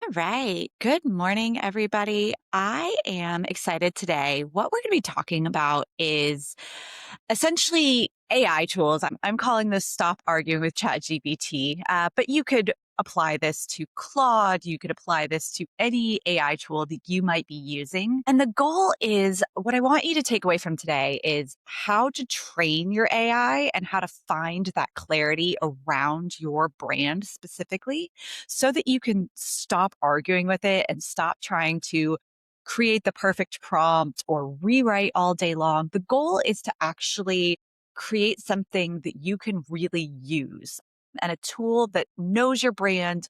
All right. Good morning, everybody. I am excited today. What we're going to be talking about is essentially AI tools. I'm calling this Stop Arguing with ChatGPT, but you could apply this to Claude. You could apply this to any AI tool that you might be using. And the goal is what I want you to take away from today is how to train your AI and how to find that clarity around your brand specifically so that you can stop arguing with it and stop trying to create the perfect prompt or rewrite all day long. The goal is to actually create something that you can really use and a tool that knows your brand,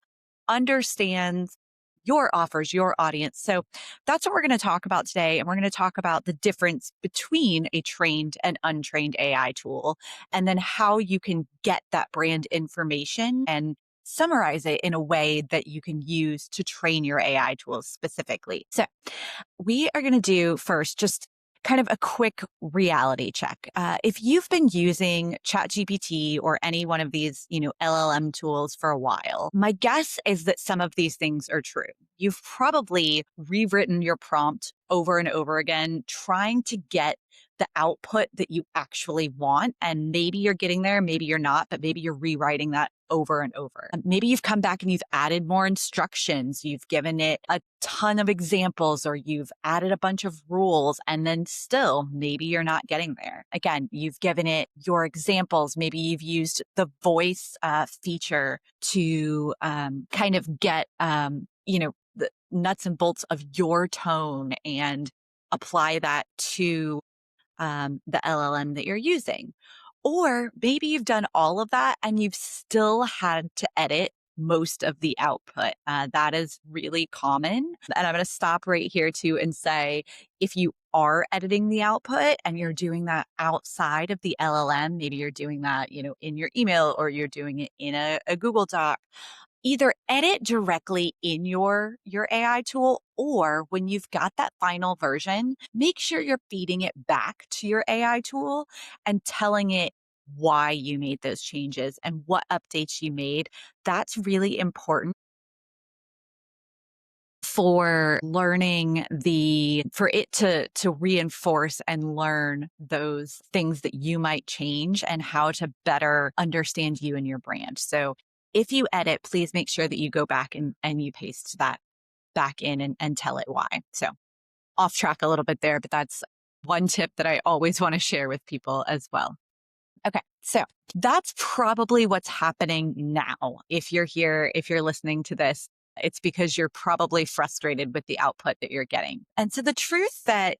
understands your offers, your audience. So that's what we're going to talk about today. And we're going to talk about the difference between a trained and untrained AI tool, and then how you can get that brand information and summarize it in a way that you can use to train your AI tools specifically. So we are going to do first just kind of a quick reality check. If you've been using ChatGPT or any one of these, LLM tools for a while, my guess is that some of these things are true. You've probably rewritten your prompt over and over again, trying to get the output that you actually want. And maybe you're getting there, maybe you're not, but maybe you're rewriting that over and over. Maybe you've come back and you've added more instructions, you've given it a ton of examples, or you've added a bunch of rules, and then still maybe you're not getting there. Again, you've given it your examples. Maybe you've used the voice feature to kind of get, the nuts and bolts of your tone and apply that to the LLM that you're using. Or maybe you've done all of that and you've still had to edit most of the output. That is really common. And I'm going to stop right here too and say, if you are editing the output and you're doing that outside of the LLM, maybe you're doing that, in your email or you're doing it in a Google Doc, either edit directly in your AI tool, or when you've got that final version, make sure you're feeding it back to your AI tool and telling it why you made those changes and what updates you made. That's really important for learning for it to reinforce and learn those things that you might change and how to better understand you and your brand. So if you edit, please make sure that you go back and you paste that back in and tell it why. So off track a little bit there, but that's one tip that I always want to share with people as well. Okay. So that's probably what's happening now. If you're here, if you're listening to this, it's because you're probably frustrated with the output that you're getting. And so the truth that,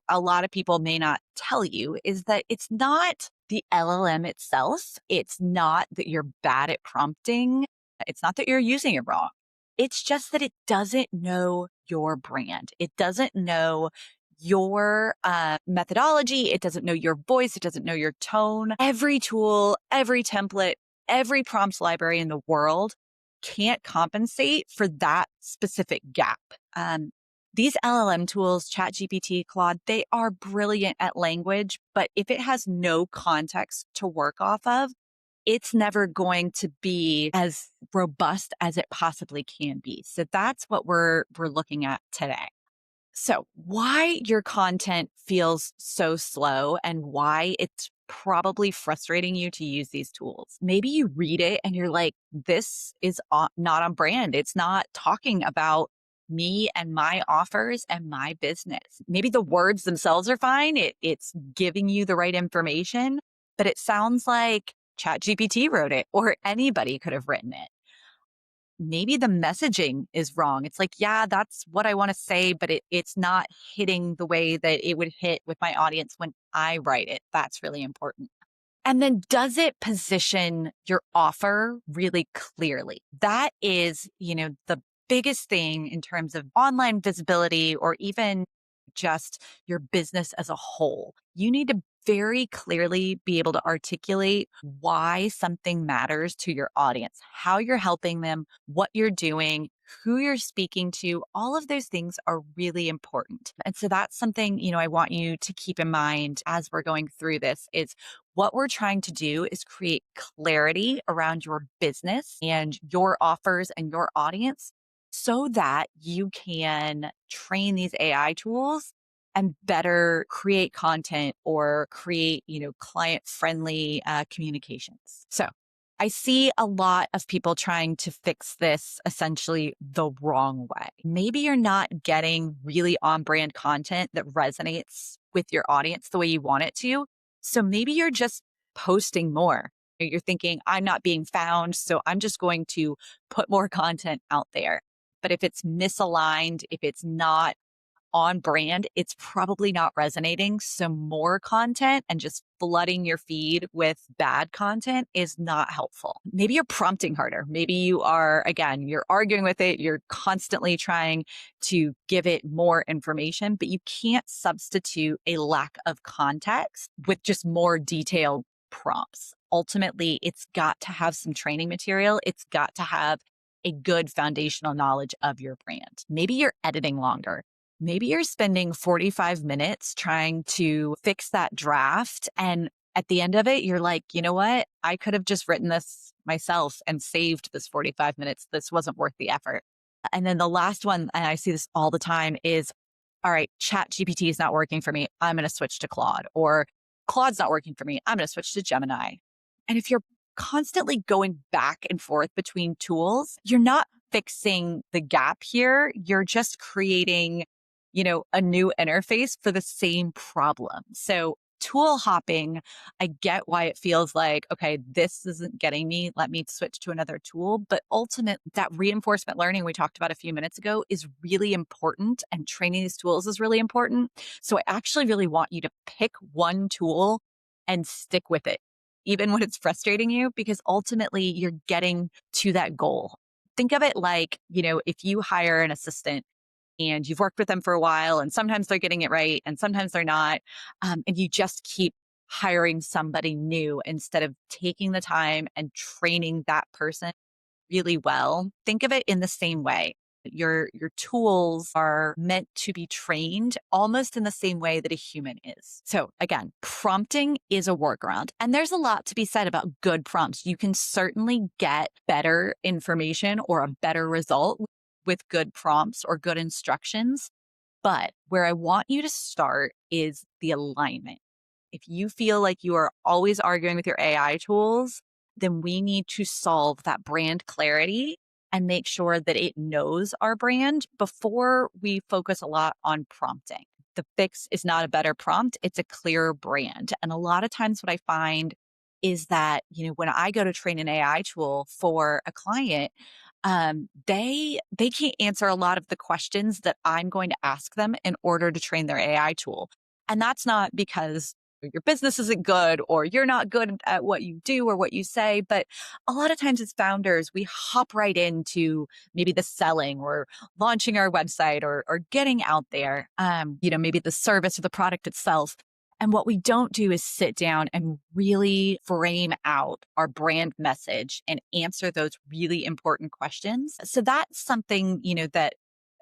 a lot of people may not tell you is that it's not the LLM itself. It's not that you're bad at prompting. It's not that you're using it wrong. It's just that it doesn't know your brand. It doesn't know your methodology. It doesn't know your voice. It doesn't know your tone. Every tool, every template, every prompts library in the world can't compensate for that specific gap. These LLM tools, ChatGPT, Claude, they are brilliant at language, but if it has no context to work off of, it's never going to be as robust as it possibly can be. So that's what we're looking at today. So why your content feels so slow and why it's probably frustrating you to use these tools. Maybe you read it and you're like, this is not on brand. It's not talking about me and my offers and my business. Maybe the words themselves are fine. It's giving you the right information, but it sounds like ChatGPT wrote it or anybody could have written it. Maybe the messaging is wrong. It's like, yeah, that's what I want to say, but it's not hitting the way that it would hit with my audience when I write it. That's really important. And then does it position your offer really clearly? That is, the biggest thing in terms of online visibility or even just your business as a whole. You need to very clearly be able to articulate why something matters to your audience, how you're helping them, what you're doing, who you're speaking to. All of those things are really important. And so that's something, I want you to keep in mind as we're going through this is what we're trying to do is create clarity around your business and your offers and your audience so that you can train these AI tools and better create content or create, client friendly communications. So I see a lot of people trying to fix this essentially the wrong way. Maybe you're not getting really on brand content that resonates with your audience the way you want it to. So maybe you're just posting more. You're thinking, I'm not being found, so I'm just going to put more content out there. But if it's misaligned, if it's not on brand, it's probably not resonating. So more content and just flooding your feed with bad content is not helpful. Maybe you're prompting harder. Maybe you are, again, you're arguing with it. You're constantly trying to give it more information, but you can't substitute a lack of context with just more detailed prompts. Ultimately, it's got to have some training material. It's got to have a good foundational knowledge of your brand. Maybe you're editing longer. Maybe you're spending 45 minutes trying to fix that draft. And at the end of it, you're like, you know what? I could have just written this myself and saved this 45 minutes. This wasn't worth the effort. And then the last one, and I see this all the time, is all right, ChatGPT is not working for me. I'm going to switch to Claude, or Claude's not working for me. I'm going to switch to Gemini. And if you're constantly going back and forth between tools, you're not fixing the gap here. You're just creating a new interface for the same problem. So tool hopping, I get why it feels like, okay, this isn't getting me. Let me switch to another tool. But ultimately, that reinforcement learning we talked about a few minutes ago is really important, and training these tools is really important. So I actually really want you to pick one tool and stick with it, even when it's frustrating you, because ultimately you're getting to that goal. Think of it like, if you hire an assistant and you've worked with them for a while, and sometimes they're getting it right and sometimes they're not. And you just keep hiring somebody new instead of taking the time and training that person really well. Think of it in the same way. Your tools are meant to be trained almost in the same way that a human is. So again, prompting is a workaround. And there's a lot to be said about good prompts. You can certainly get better information or a better result with good prompts or good instructions. But where I want you to start is the alignment. If you feel like you are always arguing with your AI tools, then we need to solve that brand clarity and make sure that it knows our brand before we focus a lot on prompting. The fix is not a better prompt, it's a clearer brand. And a lot of times what I find is that, when I go to train an AI tool for a client, they can't answer a lot of the questions that I'm going to ask them in order to train their AI tool. And that's not because your business isn't good or you're not good at what you do or what you say. But a lot of times as founders, we hop right into maybe the selling or launching our website or getting out there, maybe the service or the product itself. And what we don't do is sit down and really frame out our brand message and answer those really important questions. So that's something, that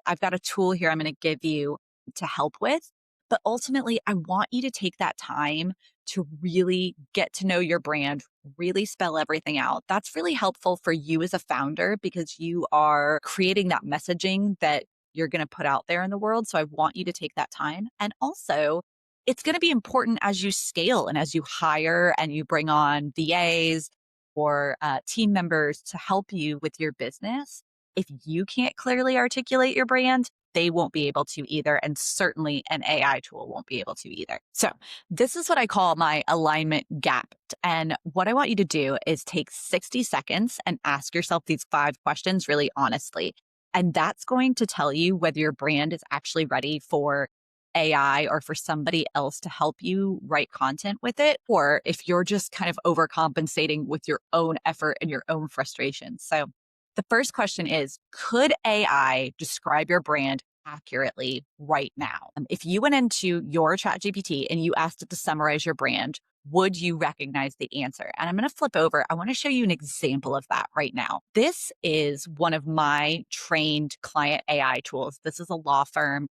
I've got a tool here I'm going to give you to help with. But ultimately, I want you to take that time to really get to know your brand, really spell everything out. That's really helpful for you as a founder because you are creating that messaging that you're going to put out there in the world. So I want you to take that time. And also, it's going to be important as you scale and as you hire and you bring on VAs or team members to help you with your business. If you can't clearly articulate your brand, they won't be able to either. And certainly an AI tool won't be able to either. So this is what I call my alignment gap. And what I want you to do is take 60 seconds and ask yourself these 5 questions really honestly. And that's going to tell you whether your brand is actually ready for AI or for somebody else to help you write content with it, or if you're just kind of overcompensating with your own effort and your own frustration. So the first question is, could AI describe your brand accurately right now? If you went into your ChatGPT and you asked it to summarize your brand, would you recognize the answer? And I'm going to flip over. I want to show you an example of that right now. This is one of my trained client AI tools. This is a law firm.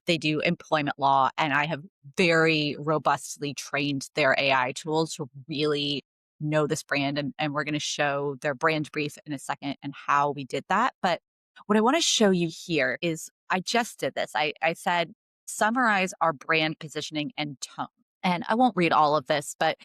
They do employment law, and I have very robustly trained their AI tools to really know this brand. And we're going to show their brand brief in a second and how we did that. But What I want to show you here is I just did this. I said, summarize our brand positioning and tone. And I won't read all of this, but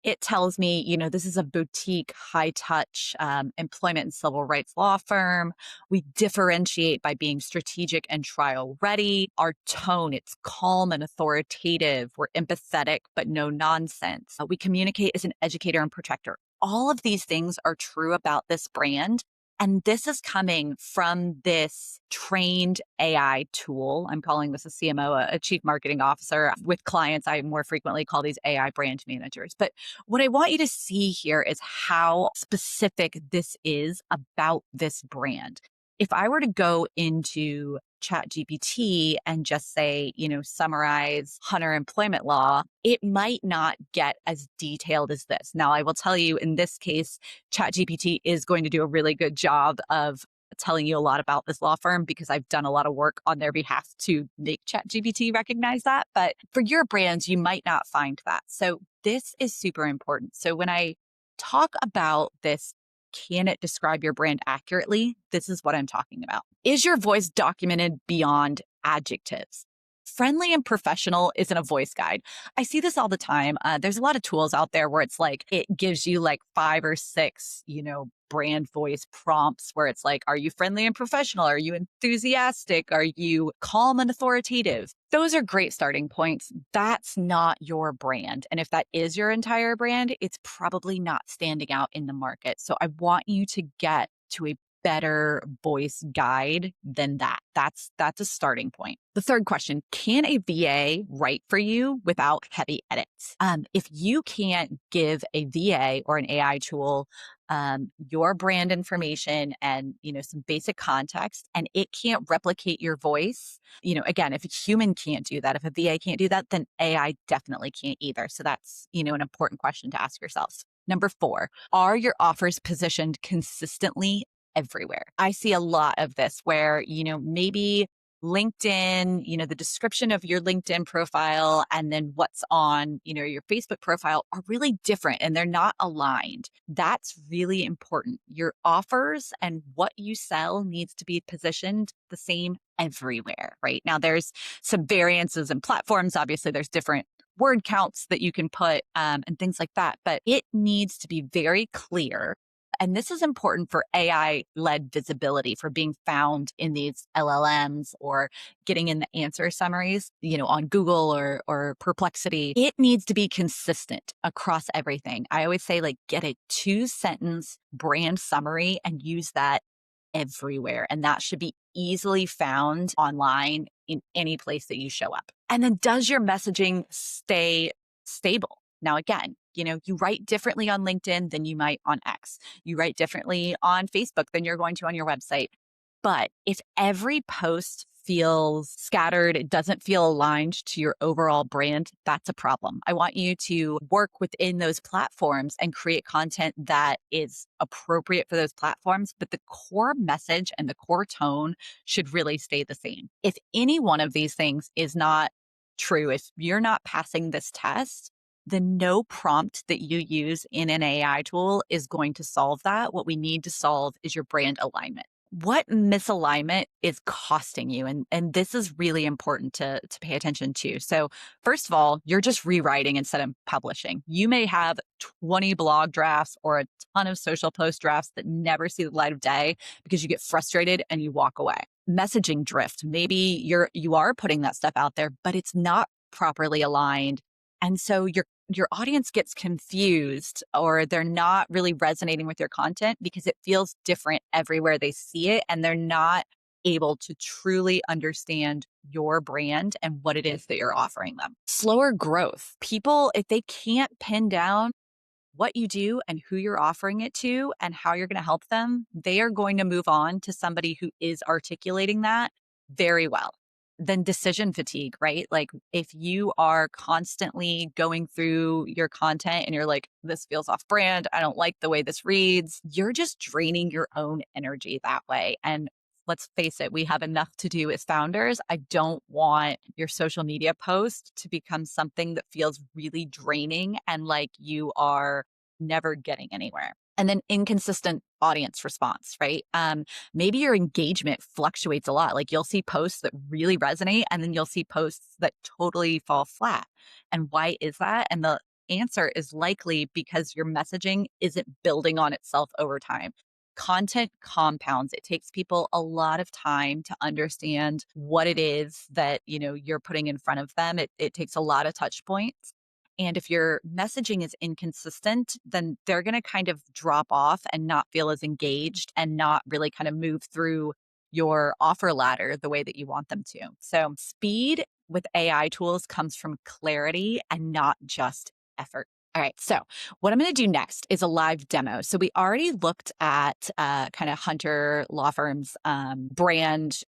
it tells me, this is a boutique, high touch employment and civil rights law firm. We differentiate by being strategic and trial ready. Our tone, it's calm and authoritative. We're empathetic, but no nonsense. We communicate as an educator and protector. All of these things are true about this brand. And this is coming from this trained AI tool. I'm calling this a CMO, a chief marketing officer. With clients, I more frequently call these AI brand managers. But what I want you to see here is how specific this is about this brand. If I were to go into ChatGPT and just say, summarize hunter employment law, it might not get as detailed as this. Now, I will tell you in this case, ChatGPT is going to do a really good job of telling you a lot about this law firm because I've done a lot of work on their behalf to make ChatGPT recognize that. But for your brands, you might not find that. So this is super important. So when I talk about this, can it describe your brand accurately? This is what I'm talking about. Is your voice documented beyond adjectives? Friendly and professional isn't a voice guide. I see this all the time. There's a lot of tools out there where it's like, it gives you like 5 or 6, brand voice prompts where it's like, are you friendly and professional? Are you enthusiastic? Are you calm and authoritative? Those are great starting points. That's not your brand. And if that is your entire brand, it's probably not standing out in the market. So I want you to get to a better voice guide than that. That's a starting point. The third question, can a VA write for you without heavy edits? If you can't give a VA or an AI tool your brand information and, some basic context, and it can't replicate your voice, again, if a human can't do that, if a VA can't do that, then AI definitely can't either. So that's, an important question to ask yourselves. Number 4, are your offers positioned consistently everywhere? I see a lot of this where, maybe LinkedIn, the description of your LinkedIn profile and then what's on, your Facebook profile are really different and they're not aligned. That's really important. Your offers and what you sell needs to be positioned the same everywhere, right? Now, there's some variances in platforms. Obviously, there's different word counts that you can put and things like that, but it needs to be very clear. And this is important for AI-led visibility, for being found in these LLMs or getting in the answer summaries, on Google or Perplexity. It needs to be consistent across everything. I always say, get a 2-sentence brand summary and use that everywhere. And that should be easily found online in any place that you show up. And then does your messaging stay stable? Now, again, you write differently on LinkedIn than you might on X. You write differently on Facebook than you're going to on your website. But if every post feels scattered, it doesn't feel aligned to your overall brand, that's a problem. I want you to work within those platforms and create content that is appropriate for those platforms, but the core message and the core tone should really stay the same. If any one of these things is not true, if you're not passing this test, then no prompt that you use in an AI tool is going to solve that. What we need to solve is your brand alignment. What misalignment is costing you? And this is really important to pay attention to. So first of all, you're just rewriting instead of publishing. You may have 20 blog drafts or a ton of social post drafts that never see the light of day because you get frustrated and you walk away. Messaging drift. Maybe you are putting that stuff out there, but it's not properly aligned. And so your audience gets confused or they're not really resonating with your content because it feels different everywhere they see it and they're not able to truly understand your brand and what it is that you're offering them. Slower growth. People, if they can't pin down what you do and who you're offering it to and how you're going to help them, they are going to move on to somebody who is articulating that very well. Then decision fatigue, right? Like if you are constantly going through your content and you're like, this feels off brand, I don't like the way this reads, you're just draining your own energy that way. And let's face it, we have enough to do as founders. I don't want your social media post to become something that feels really draining and like you are never getting anywhere. And then inconsistent audience response, right? Maybe your engagement fluctuates a lot. Like you'll see posts that really resonate, and then you'll see posts that totally fall flat. And why is that? And the answer is likely because your messaging isn't building on itself over time. Content compounds. It takes people a lot of time to understand what it is that, you're putting in front of them. It takes a lot of touch points. And if your messaging is inconsistent, then they're going to kind of drop off and not feel as engaged and not really kind of move through your offer ladder the way that you want them to. So, speed with AI tools comes from clarity and not just effort. All right. So, what I'm going to do next is a live demo. So, we already looked at kind of Hunter Law Firm's brand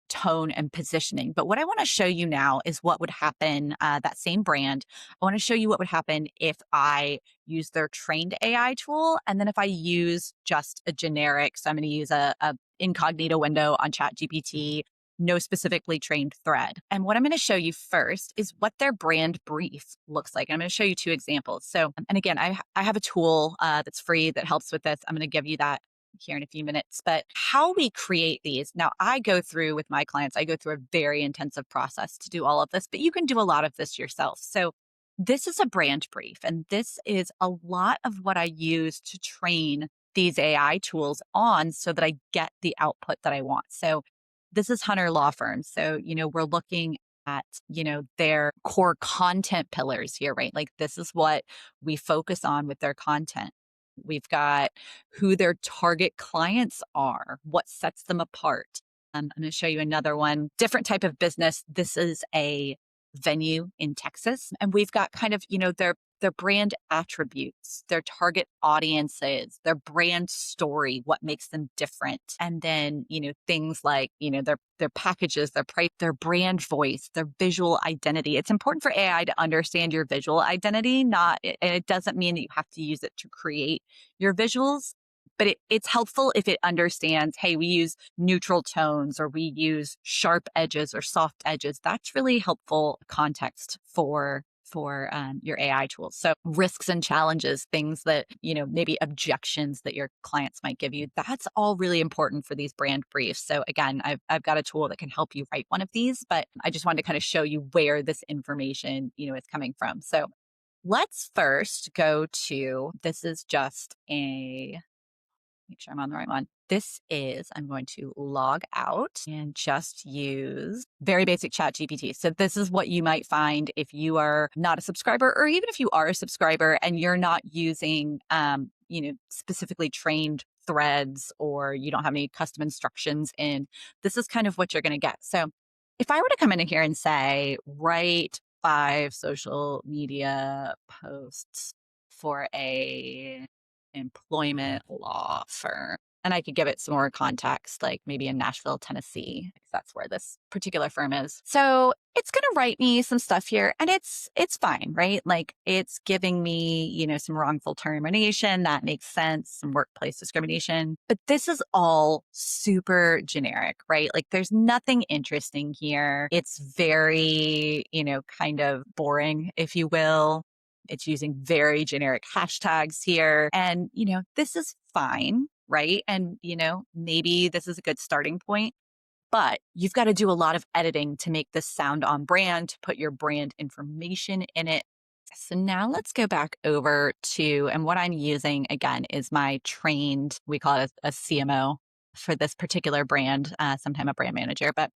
tone and positioning. But what I want to show you now is what would happen, that same brand. I want to show you what would happen if I use their trained AI tool. And then if I use just a generic, so I'm going to use a incognito window on ChatGPT, no specifically trained thread. And what I'm going to show you first is what their brand brief looks like. I'm going to show you two examples. So, and again, I have a tool that's free that helps with this. I'm going to give you that here in a few minutes. But how we create these, now I go through with my clients, I go through a very intensive process to do all of this, but you can do a lot of this yourself. So this is a brand brief, and this is a lot of what I use to train these AI tools on so that I get the output that I want. So this is Hunter Law Firm. So, we're looking at, their core content pillars here, right? Like this is what we focus on with their content. We've got who their target clients are, what sets them apart. I'm going to show you another one, different type of business. This is a venue in Texas, and we've got kind of, their brand attributes, their target audiences, their brand story, what makes them different. And then, things like, their packages, their price, their brand voice, their visual identity. It's important for AI to understand your visual identity, and it doesn't mean that you have to use it to create your visuals, but it's helpful if it understands, hey, we use neutral tones or we use sharp edges or soft edges. That's really helpful context for your AI tools. So risks and challenges, things that, maybe objections that your clients might give you, that's all really important for these brand briefs. So again, I've got a tool that can help you write one of these, but I just wanted to kind of show you where this information, is coming from. So let's first go to, this is just make sure I'm on the right one. I'm going to log out and just use very basic ChatGPT. So this is what you might find if you are not a subscriber, or even if you are a subscriber and you're not using, specifically trained threads, or you don't have any custom instructions in, this is kind of what you're going to get. So if I were to come in here and say, write 5 social media posts for a employment law firm. And I could give it some more context, like maybe in Nashville, Tennessee, because that's where this particular firm is. So it's going to write me some stuff here, and it's fine, right? Like it's giving me, some wrongful termination. That makes sense. Some workplace discrimination. But this is all super generic, right? Like there's nothing interesting here. It's very, kind of boring, if you will. It's using very generic hashtags here. And, this is fine, right? And, maybe this is a good starting point, but you've got to do a lot of editing to make this sound on brand, to put your brand information in it. So now let's go back over to, and what I'm using again is my trained, we call it a CMO for this particular brand, sometime a brand manager, but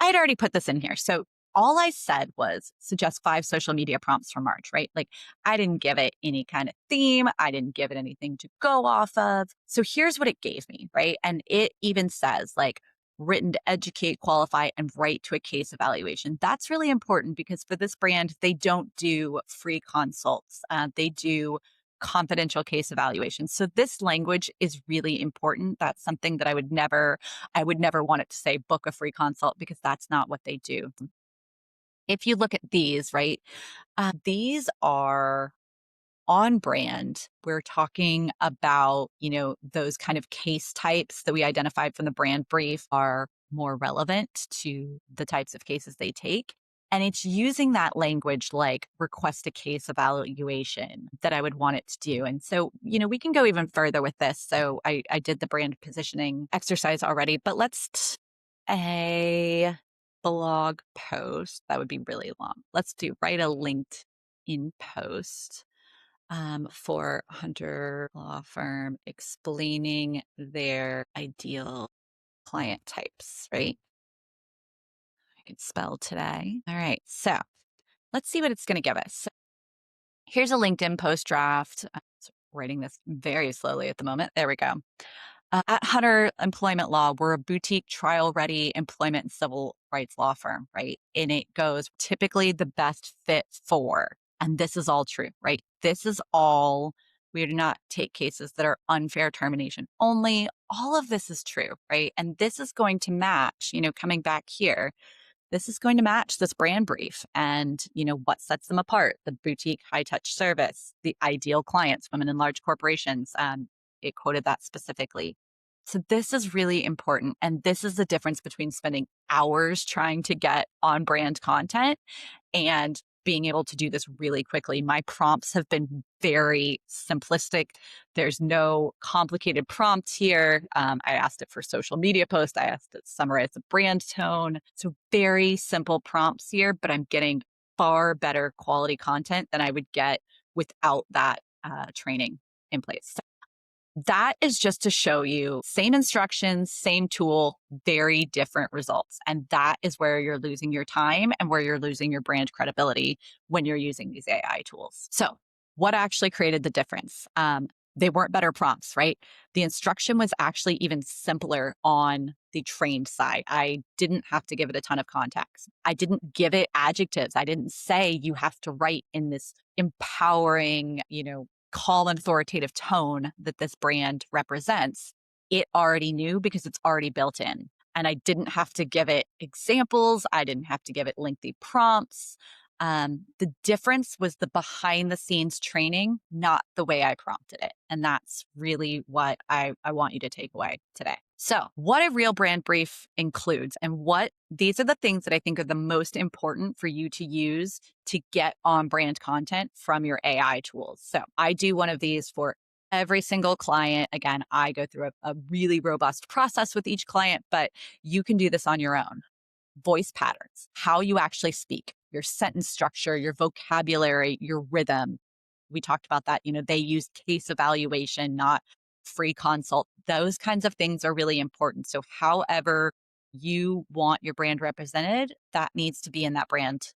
I had already put this in here. So all I said was suggest 5 social media prompts for March, right? Like I didn't give it any kind of theme. I didn't give it anything to go off of. So here's what it gave me, right? And it even says like written to educate, qualify, and write to a case evaluation. That's really important because for this brand, they don't do free consults. They do confidential case evaluations. So this language is really important. That's something that I would never want it to say book a free consult, because that's not what they do. If you look at these, right, these are on brand. We're talking about, those kind of case types that we identified from the brand brief are more relevant to the types of cases they take. And it's using that language like request a case evaluation that I would want it to do. And so, we can go even further with this. So I did the brand positioning exercise already, but let's a blog post. That would be really long. Let's write a LinkedIn post for Hunter Law Firm explaining their ideal client types, right? I can spell today. All right. So let's see what it's going to give us. Here's a LinkedIn post draft. I'm writing this very slowly at the moment. There we go. At Hunter Employment Law, we're a boutique trial ready employment and civil rights law firm, right? And it goes typically the best fit for, and this is all true, right? This is all, we do not take cases that are unfair termination only. All of this is true, right? And this is going to match, coming back here, this is going to match this brand brief and, what sets them apart, the boutique high touch service, the ideal clients, women in large corporations. It quoted that specifically. So this is really important. And this is the difference between spending hours trying to get on brand content and being able to do this really quickly. My prompts have been very simplistic. There's no complicated prompts here. I asked it for social media posts. I asked it to summarize the brand tone. So very simple prompts here, but I'm getting far better quality content than I would get without that training in place. That is just to show you same instructions, same tool, very different results. And that is where you're losing your time and where you're losing your brand credibility when you're using these AI tools. So what actually created the difference? They weren't better prompts, right? The instruction was actually even simpler on the trained side. I didn't have to give it a ton of context. I didn't give it adjectives. I didn't say you have to write in this empowering, calm and authoritative tone that this brand represents. It already knew because it's already built in. And I didn't have to give it examples. I didn't have to give it lengthy prompts. The difference was the behind the scenes training, not the way I prompted it. And that's really what I want you to take away today. So what a real brand brief includes and these are the things that I think are the most important for you to use to get on brand content from your AI tools. So I do one of these for every single client. Again, I go through a really robust process with each client, but you can do this on your own. Voice patterns, how you actually speak, your sentence structure, your vocabulary, your rhythm. We talked about that. They use case evaluation, not free consult. Those kinds of things are really important. So however you want your brand represented, that needs to be in that brand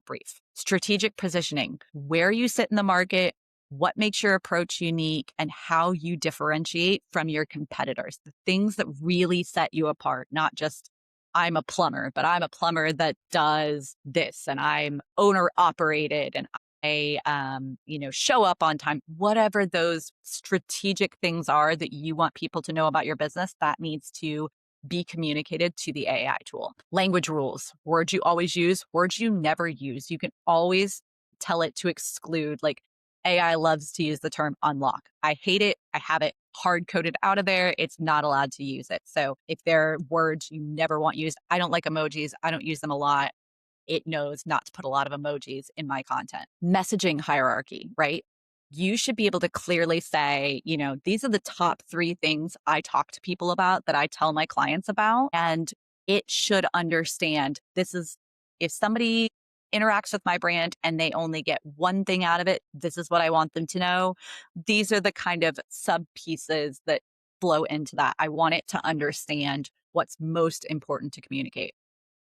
brief. Strategic positioning, where you sit in the market, what makes your approach unique, and how you differentiate from your competitors. The things that really set you apart, not just I'm a plumber, but I'm a plumber that does this and I'm owner operated and I, show up on time. Whatever those strategic things are that you want people to know about your business, that needs to be communicated to the AI tool. Language rules, words you always use, words you never use. You can always tell it to exclude, like AI loves to use the term unlock. I hate it. I have it hard coded out of there. It's not allowed to use it. So if there are words you never want used, I don't like emojis. I don't use them a lot. It knows not to put a lot of emojis in my content. Messaging hierarchy, right? You should be able to clearly say, these are the top 3 things I talk to people about, that I tell my clients about. And it should understand this is, if somebody interacts with my brand and they only get one thing out of it, this is what I want them to know. These are the kind of sub pieces that flow into that. I want it to understand what's most important to communicate.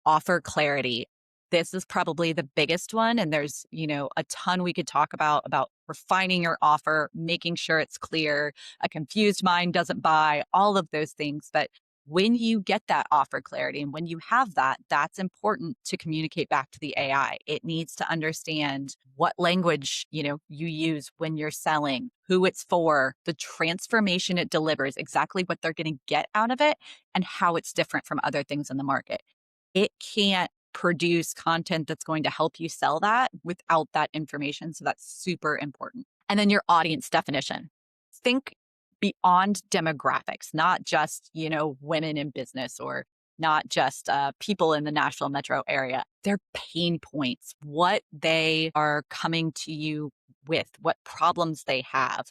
Offer clarity. This is probably the biggest one. And there's, a ton we could talk about refining your offer, making sure it's clear. A confused mind doesn't buy, all of those things. But when you get that offer clarity and when you have that, that's important to communicate back to the AI. It needs to understand what language, you use when you're selling, who it's for, the transformation it delivers, exactly what they're going to get out of it, and how it's different from other things in the market. It can't produce content that's going to help you sell that without that information. So that's super important. And then your audience definition. Think beyond demographics, not just, women in business or not just people in the Nashville metro area, their pain points, what they are coming to you with, what problems they have,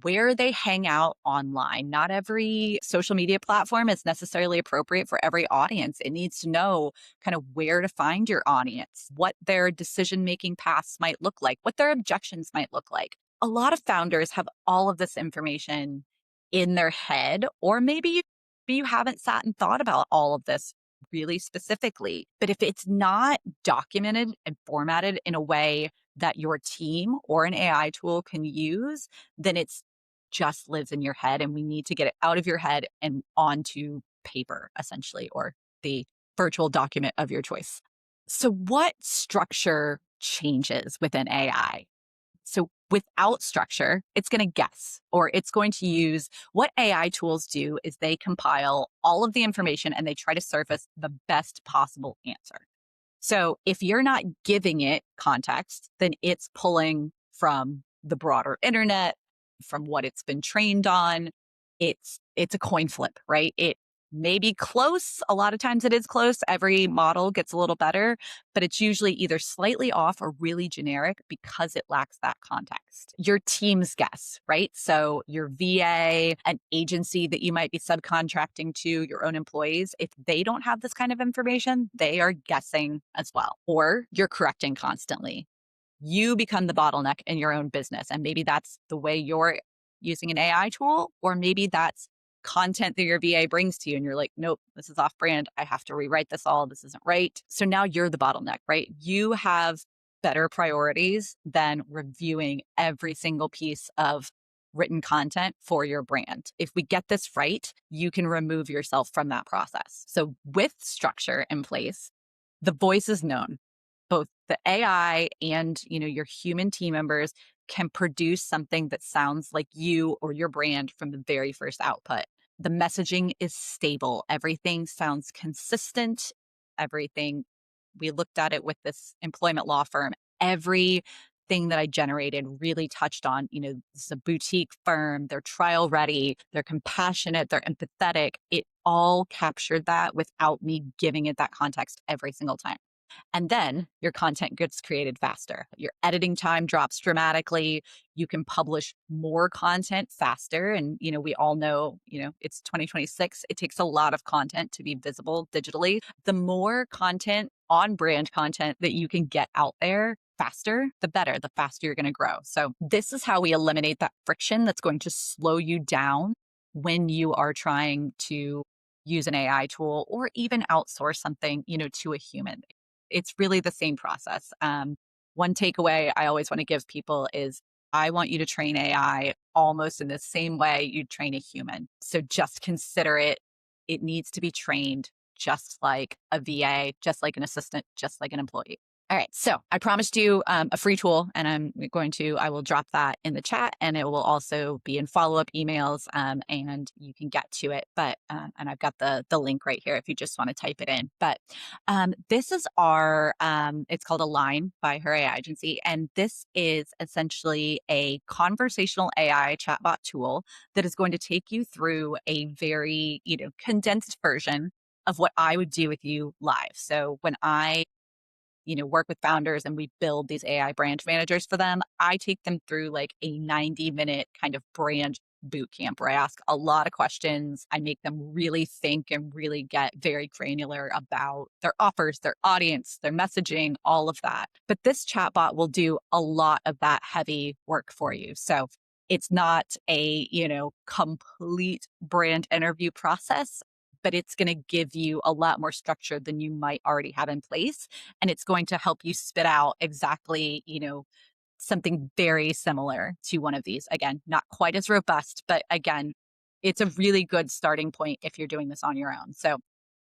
where they hang out online. Not every social media platform is necessarily appropriate for every audience. It needs to know kind of where to find your audience, what their decision making paths might look like, what their objections might look like. A lot of founders have all of this information in their head, or maybe you haven't sat and thought about all of this really specifically. But if it's not documented and formatted in a way that your team or an AI tool can use, then it's just lives in your head. And we need to get it out of your head and onto paper, essentially, or the virtual document of your choice. So, what structure changes within AI? So without structure, it's going to guess, or it's going to use what AI tools do is they compile all of the information and they try to surface the best possible answer. So if you're not giving it context, then it's pulling from the broader internet, from what it's been trained on. It's a coin flip, right? It may be close. A lot of times it is close. Every model gets a little better, but it's usually either slightly off or really generic because it lacks that context. Your team's guess, right? So your VA, an agency that you might be subcontracting to, your own employees, if they don't have this kind of information, they are guessing as well, or you're correcting constantly. You become the bottleneck in your own business. And maybe that's the way you're using an AI tool, or maybe that's content that your VA brings to you and you're like, nope, this is off brand. I have to rewrite this all. This isn't right. So now you're the bottleneck, right? You have better priorities than reviewing every single piece of written content for your brand. If we get this right, you can remove yourself from that process. So with structure in place, the voice is known. Both the AI and, your human team members can produce something that sounds like you or your brand from the very first output. The messaging is stable. Everything sounds consistent. Everything, we looked at it with this employment law firm. Everything that I generated really touched on, this is a boutique firm. They're trial ready. They're compassionate. They're empathetic. It all captured that without me giving it that context every single time. And then your content gets created faster. Your editing time drops dramatically. You can publish more content faster. And, we all know, it's 2026. It takes a lot of content to be visible digitally. The more content, on brand content that you can get out there faster, the better, the faster you're going to grow. So this is how we eliminate that friction that's going to slow you down when you are trying to use an AI tool or even outsource something, to a human. It's really the same process. One takeaway I always want to give people is I want you to train AI almost in the same way you train a human. So just consider it. It needs to be trained just like a VA, just like an assistant, just like an employee. All right. So I promised you a free tool, and I will drop that in the chat, and it will also be in follow-up emails, and you can get to it. But, and I've got the link right here if you just want to type it in. But this is it's called Align by HerAIgency. And this is essentially a conversational AI chatbot tool that is going to take you through a very, condensed version of what I would do with you live. So when I work with founders and we build these AI brand managers for them, I take them through like a 90-minute kind of brand boot camp where I ask a lot of questions. I make them really think and really get very granular about their offers, their audience, their messaging, all of that. But this chatbot will do a lot of that heavy work for you. So it's not a, complete brand interview process, but it's going to give you a lot more structure than you might already have in place. And it's going to help you spit out exactly, something very similar to one of these. Again, not quite as robust, but again, it's a really good starting point if you're doing this on your own. So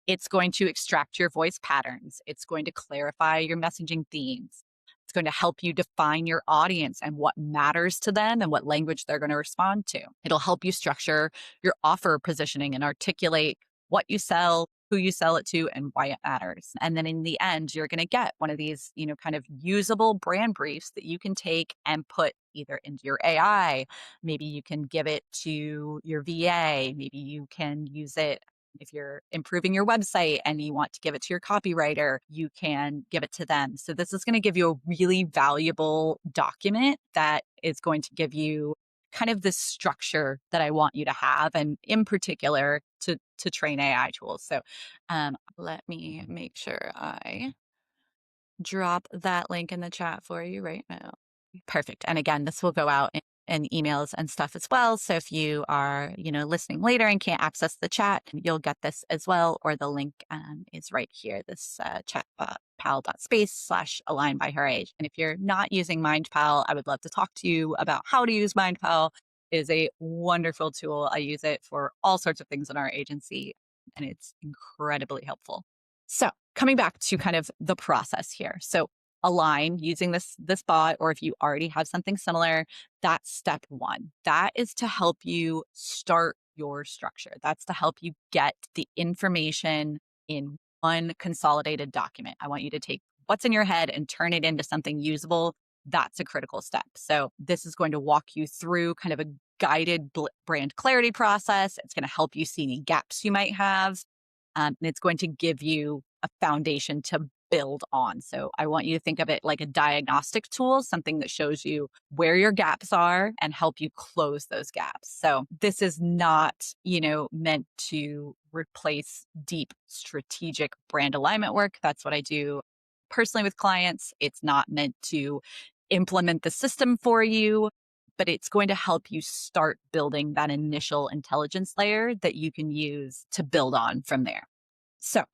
it's going to extract your voice patterns. It's going to clarify your messaging themes. It's going to help you define your audience and what matters to them and what language they're going to respond to. It'll help you structure your offer positioning and articulate what you sell, who you sell it to, and why it matters. And then in the end, you're going to get one of these, kind of usable brand briefs that you can take and put either into your AI. Maybe you can give it to your VA. Maybe you can use it If you're improving your website and you want to give it to your copywriter, you can give it to them. So this is going to give you a really valuable document that is going to give you kind of this structure that I want you to have, and in particular to train AI tools. So let me make sure I drop that link in the chat for you right now. Perfect. And again, this will go out in emails and stuff as well. So if you are, listening later and can't access the chat, you'll get this as well. Or the link is right here, this chatpal.space/align by her age. And if you're not using MindPal, I would love to talk to you about how to use MindPal. It is a wonderful tool. I use it for all sorts of things in our agency, and it's incredibly helpful. So coming back to kind of the process here. So align using this bot, or if you already have something similar, that's step one. That is to help you start your structure. That's to help you get the information in one consolidated document. I want you to take what's in your head and turn it into something usable. That's a critical step. So this is going to walk you through kind of a guided brand clarity process. It's going to help you see any gaps you might have. And it's going to give you a foundation to build on. So I want you to think of it like a diagnostic tool, something that shows you where your gaps are and help you close those gaps. So this is not, meant to replace deep strategic brand alignment work. That's what I do personally with clients. It's not meant to implement the system for you, but it's going to help you start building that initial intelligence layer that you can use to build on from there. So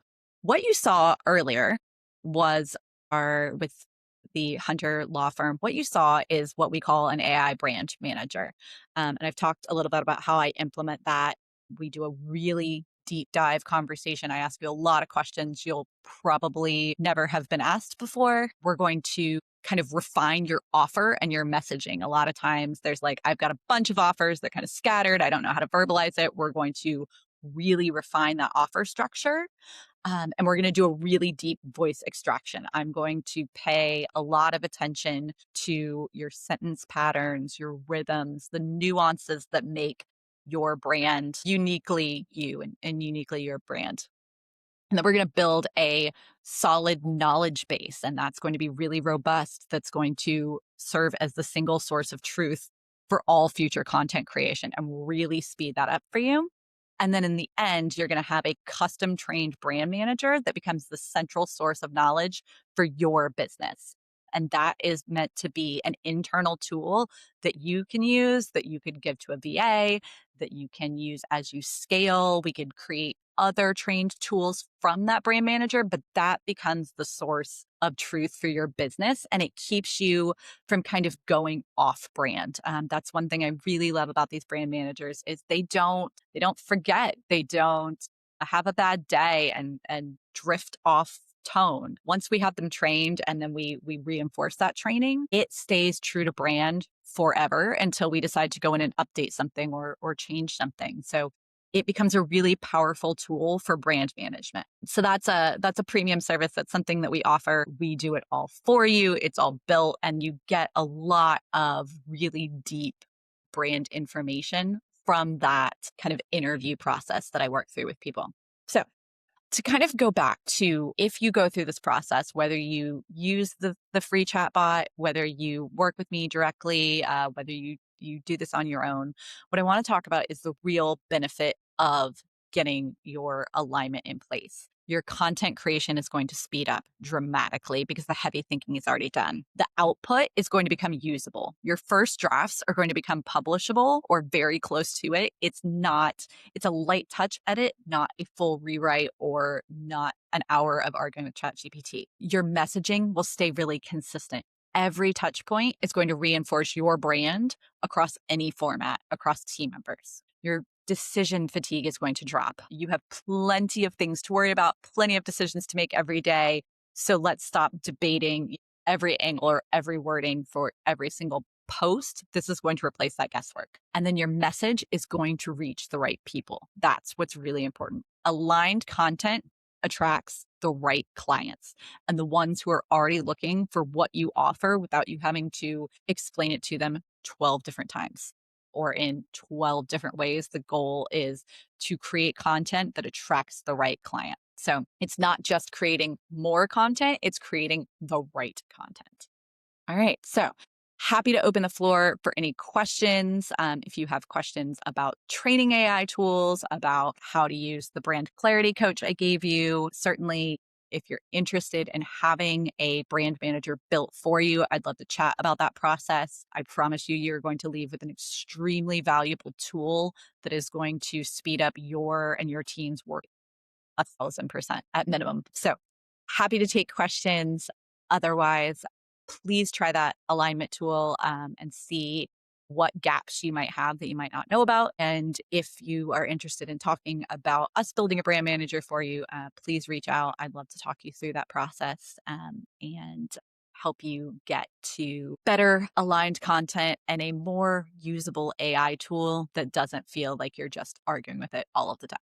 what you saw earlier was with the Hunter law firm, what you saw is what we call an AI brand manager. And I've talked a little bit about how I implement that. We do a really deep dive conversation. I ask you a lot of questions you'll probably never have been asked before. We're going to kind of refine your offer and your messaging. A lot of times there's I've got a bunch of offers, they're kind of scattered. I don't know how to verbalize it. We're going to really refine that offer structure. And we're going to do a really deep voice extraction. I'm going to pay a lot of attention to your sentence patterns, your rhythms, the nuances that make your brand uniquely you and uniquely your brand. And then we're going to build a solid knowledge base, and that's going to be really robust. That's going to serve as the single source of truth for all future content creation and really speed that up for you. And then in the end, you're going to have a custom trained brand manager that becomes the central source of knowledge for your business. And that is meant to be an internal tool that you can use, that you could give to a VA, that you can use as you scale. We could create other trained tools from that brand manager, but that becomes the source of truth for your business. And it keeps you from kind of going off brand. That's one thing I really love about these brand managers is they don't forget, they don't have a bad day and drift off tone. Once we have them trained and then we reinforce that training, it stays true to brand forever until we decide to go in and update something or change something. So it becomes a really powerful tool for brand management. So that's a premium service. That's something that we offer. We do it all for you. It's all built, and you get a lot of really deep brand information from that kind of interview process that I work through with people. So to kind of go back to, if you go through this process, whether you use the free chatbot, whether you work with me directly, whether you do this on your own, what I want to talk about is the real benefit of getting your alignment in place. Your content creation is going to speed up dramatically because the heavy thinking is already done. The output is going to become usable. Your first drafts are going to become publishable or very close to it. It's a light touch edit, not a full rewrite or not an hour of arguing with ChatGPT. Your messaging will stay really consistent. Every touch point is going to reinforce your brand across any format, across team members. Your decision fatigue is going to drop. You have plenty of things to worry about, plenty of decisions to make every day. So let's stop debating every angle or every wording for every single post. This is going to replace that guesswork. And then your message is going to reach the right people. That's what's really important. Aligned content attracts the right clients and the ones who are already looking for what you offer without you having to explain it to them 12 different times. or in 12 different ways. The goal is to create content that attracts the right client. So it's not just creating more content, it's creating the right content. All right. So happy to open the floor for any questions. If you have questions about training AI tools, about how to use the brand clarity coach I gave you, certainly if you're interested in having a brand manager built for you, I'd love to chat about that process. I promise you, you're going to leave with an extremely valuable tool that is going to speed up your and your team's work 1,000% at minimum. So happy to take questions. Otherwise, please try that alignment tool and see what gaps you might have that you might not know about. And if you are interested in talking about us building a brand manager for you, please reach out. I'd love to talk you through that process and help you get to better aligned content and a more usable AI tool that doesn't feel like you're just arguing with it all of the time.